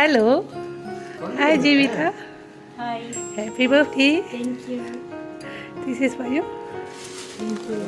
Hello. Hi, Jeevita. Hi. Happy birthday. Thank you. This is for you. Thank you.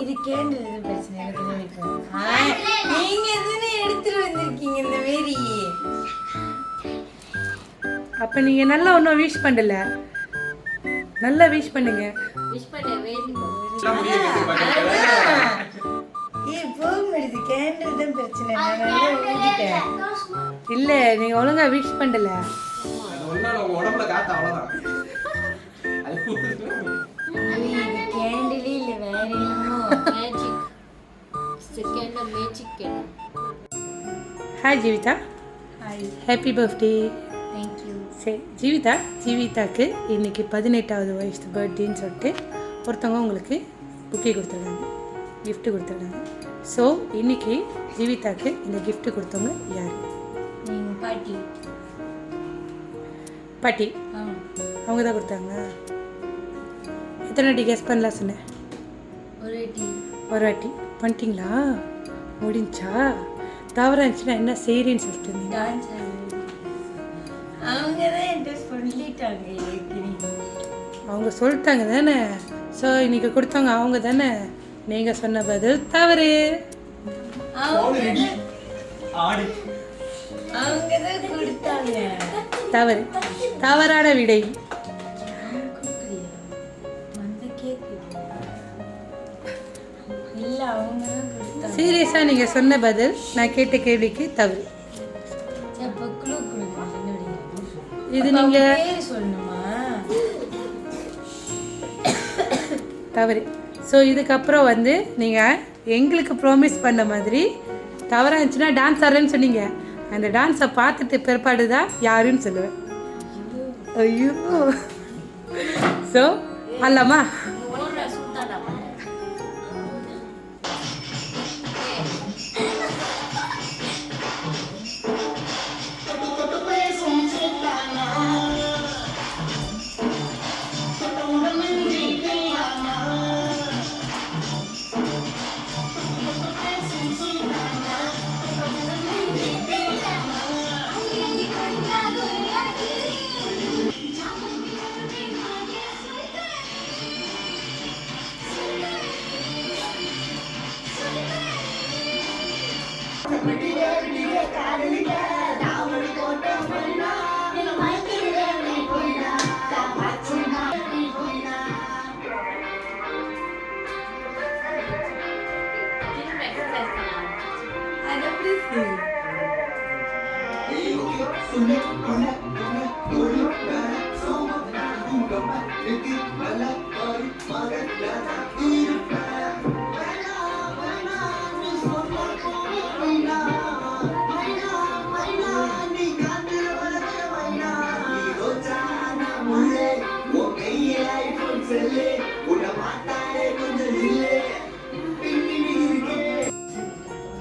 இது candle பிரச்சனை எனக்கு நீங்க எதுன்னு எடுத்துட்டு வந்திருக்கீங்க இந்த மாரி. அப்ப நீங்க நல்லா ஒன்றும் விஷ் பண்ணல. நல்லா விஷ் பண்ணுங்க. விஷ் பண்ண போக முடியுது. கேண்டல் தான் பிரச்சனை. இல்ல நீங்க ஒழுங்கா விஷ் பண்ணல. கேண்டிலே இல்ல வேற என்னமோ magic. Second magic candle. Hi Jeevitha. Hi. Happy birthday. Thank you. சரி ஜீவிதாக்கு இன்னைக்கு 18வது வயசு பர்த்டேன்னு சொல்லிட்டு ஒருத்தவங்க உங்களுக்கு புக்கே கொடுத்துருக்காங்க, gift கொடுத்துருக்காங்க. ஸோ இன்னைக்கு ஜீவிதாக்கு இந்த gift கொடுத்தவங்க யார்? பாட்டி. பாட்டி. அவங்க தான் கொடுத்தாங்க. எத்தனை வாட்டி கெஸ் பண்ணலாம் சொன்னேன்? ஒரு வாட்டி பண்ணிட்டீங்களா? முடிஞ்சா? தவறா இருந்துச்சுன்னா என்ன செய்கிறேன்னு சொல்லிட்டு இருந்தீங்க. அவங்க சொல்லிட்டாங்க தானே. ஸோ இன்னைக்கு கொடுத்தவங்க அவங்க தானே. நீங்கள் சொன்ன பதில் தவறு. தவறு. தவறான விடை. சீரியஸா நீங்க சொன்ன பதில் நான் கேட்ட கேள்விக்கு தவறு. இது நீங்க தவறு. ஸோ இதுக்கப்புறம் வந்து நீங்கள் எங்களுக்கு ப்ராமிஸ் பண்ண மாதிரி தவறாக இருந்துச்சுன்னா டான்ஸ் ஆடுறேன்னு சொன்னீங்க. அந்த டான்ஸை பார்த்துட்டு பிற்பாடு தான் யாருன்னு சொல்லுவேன். ஐயோ. ஸோ அல்லமா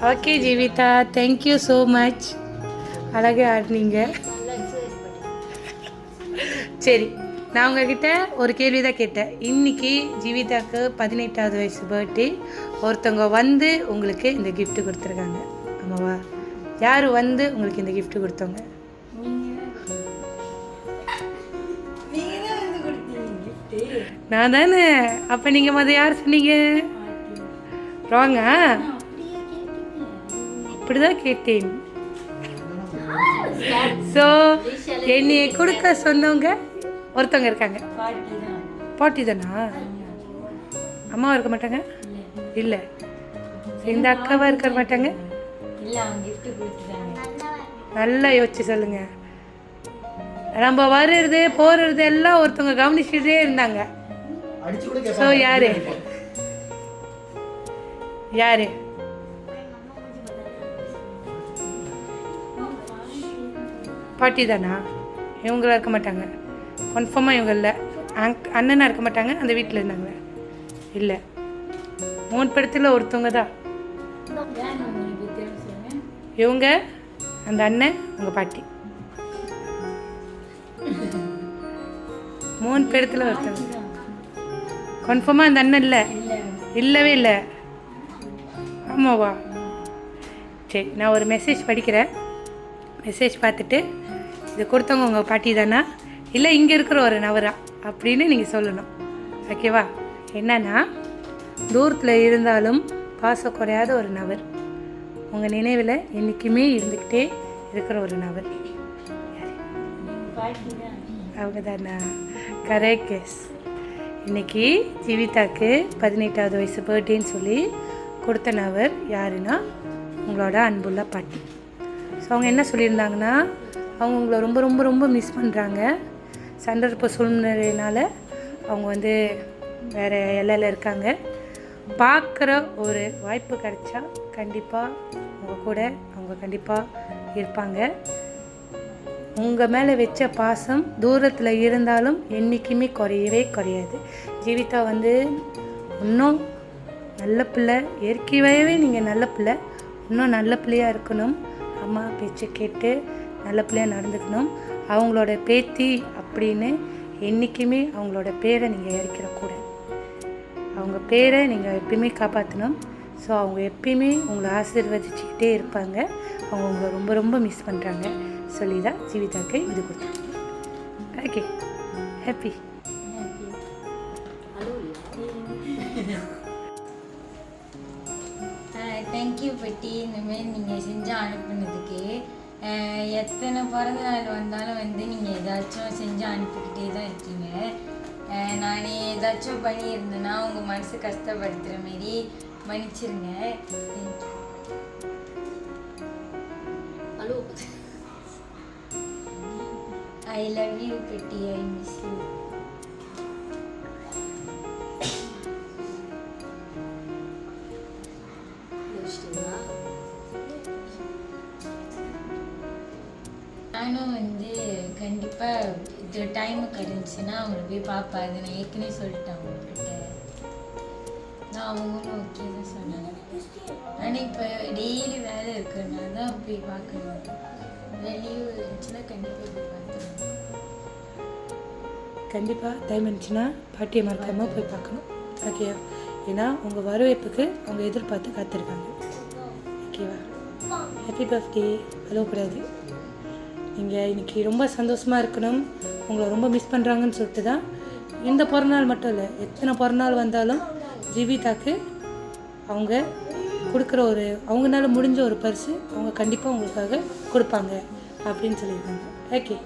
okay Jeevitha, thank you so much. அழகாக ஆடினீங்க. சரி, நான் உங்ககிட்ட ஒரு கேள்வி தான் கேட்டேன். இன்றைக்கி ஜீவிதாவுக்கு 18வது வயசு பர்த்டே. ஒருத்தவங்க வந்து உங்களுக்கு இந்த gift கொடுத்துருக்காங்க. ஆமாவா? யார் வந்து உங்களுக்கு இந்த gift கொடுத்தவங்க? நான் தானே. அப்போ நீங்கள் மொதல் யார் சொன்னீங்க? ராங்கா? அப்படிதான் கேட்டேன். ஸோ என்னைய கொடுக்க சொன்னவங்க ஒருத்தவங்க இருக்காங்க. பாட்டி தான். பாட்டி தானா? அம்மாவா இருக்க மாட்டாங்க? இல்லை. இந்த அக்காவா இருக்க மாட்டாங்க? இல்லை, அவங்க gift கொடுத்துட்டாங்க. நல்லா யோசிச்சு சொல்லுங்க. நம்ம வர்றது போறது எல்லாம் ஒருத்தவங்க கவனிச்சுட்டே இருந்தாங்க. ஸோ யாரு யாரு? பாட்டி தானா? இவங்களா இருக்க மாட்டாங்க. கன்ஃபார்மாக இவங்க இல்லை. அண்ணனா இருக்க மாட்டாங்க. அந்த வீட்டில் இருந்தாங்க. இல்லை. 3 படத்தில் ஒருத்தவங்க தான் இவங்க. அந்த அண்ணன் உங்கள் பாட்டி. 3 பேரத்தில் ஒருத்தவங்க. கன்ஃபார்மாக அந்த அண்ணன் இல்லை? இல்லவே இல்லை. ஆமாவா? சரி, நான் ஒரு மெசேஜ் படிக்கிறேன். மெசேஜ் பார்த்துட்டு இது கொடுத்தவங்க உங்கள் பாட்டி தானா இல்லை இங்கே இருக்கிற ஒரு நவரா அப்படின்னு நீங்கள் சொல்லணும். ஓகேவா? என்னன்னா, தூரத்தில் இருந்தாலும் பாசம் குறையாத ஒரு நபர், உங்கள் நினைவில் என்றைக்குமே இருந்துக்கிட்டே இருக்கிற ஒரு நபர். அவங்க தானா? Correct guess. இன்றைக்கி ஜீவிதாக்கு 18வது வயசு பர்த்டேன்னு சொல்லி கொடுத்த நபர் யாருன்னா உங்களோட அன்புள்ள பாட்டி. ஸோ அவங்க என்ன சொல்லியிருந்தாங்கன்னா, அவங்க உங்களை ரொம்ப ரொம்ப ரொம்ப மிஸ் பண்ணுறாங்க. சந்தர்ப்ப சூழ்நிலையினால் அவங்க வந்து வேறு எல்லையில் இருக்காங்க. பார்க்குற ஒரு வாய்ப்பு கிடைச்சா கண்டிப்பாக உங்கள் கூட அவங்க கண்டிப்பாக இருப்பாங்க. உங்கள் மேலே வச்ச பாசம் தூரத்தில் இருந்தாலும் என்றைக்குமே குறையவே குறையாது. ஜீவிதா வந்து இன்னும் நல்ல பிள்ளை. இயற்கையாகவே நீங்கள் நல்ல பிள்ளை. இன்னும் நல்ல பிள்ளையாக இருக்கணும். அம்மா பேச்சு கேட்டு நல்ல பிள்ளையாக நடந்துக்கணும். அவங்களோட பேத்தி அப்படின்னு என்றைக்குமே அவங்களோட பேரை நீங்கள் இறக்கிடக்கூடாது. அவங்க பேரை நீங்கள் எப்பயுமே காப்பாற்றணும். ஸோ அவங்க எப்பயுமே உங்களை ஆசீர்வதிச்சுக்கிட்டே இருப்பாங்க. அவங்க உங்களை ரொம்ப ரொம்ப மிஸ் பண்ணுறாங்க சொல்லி தான் ஜீவிதாக்கு இது கொடுத்தாங்க. Okay, happy. தேங்க்யூ பட்டி. இந்தமாரி நீங்கள் செஞ்சு அனுப்புனதுக்கு. எத்தனை பிறந்த நாள் வந்தாலும் வந்து நீங்கள் ஏதாச்சும் செஞ்சு அனுப்பிக்கிட்டே தான் இருக்கீங்க. நான் ஏதாச்சும் பண்ணியிருந்தேன்னா உங்கள் மனசு கஷ்டப்படுத்துகிற மாரி மன்னிச்சிருங்க. ஐ லவ் யூ பெட்டி. I miss you. நானும் வந்து கண்டிப்பாக இது டைமுக்கு இருந்துச்சுன்னா அவங்கள போய் பார்ப்பேன். அது நான் ஏற்கனவே சொல்லிட்டேன் அவங்கக்கிட்ட. நான் அவங்களும் ஓகே தான் சொன்னாங்க. ஆனால் இப்போ டெய்லி வேலை இருக்கிறதுனால தான் போய் பார்க்கணும். வெளியூர் இருந்துச்சுன்னா கண்டிப்பாக போய் பார்த்துருவேன். கண்டிப்பாக டைம் இருந்துச்சுன்னா பாட்டியை மறக்காமல் போய் பார்க்கணும். ஓகேவா? ஏன்னா உங்கள் வரவேற்புக்கு அவங்க எதிர்பார்த்து காத்திருக்காங்க. ஓகேவா? Happy birthday. அலோக்கூடாது. நீங்கள் இன்றைக்கி ரொம்ப சந்தோஷமாக இருக்கணும். உங்களை ரொம்ப மிஸ் பண்ணுறாங்கன்னு சொல்லிட்டு தான் இந்த பிறநாள் மட்டும் இல்லை, எத்தனை பிறநாள் வந்தாலும் ஜீவிதாக்கு அவங்க கொடுக்குற ஒரு அவங்களால முடிஞ்ச ஒரு பரிசு அவங்க கண்டிப்பாக உங்களுக்காக கொடுப்பாங்க அப்படின்னு சொல்லியிருக்காங்க. ஓகே.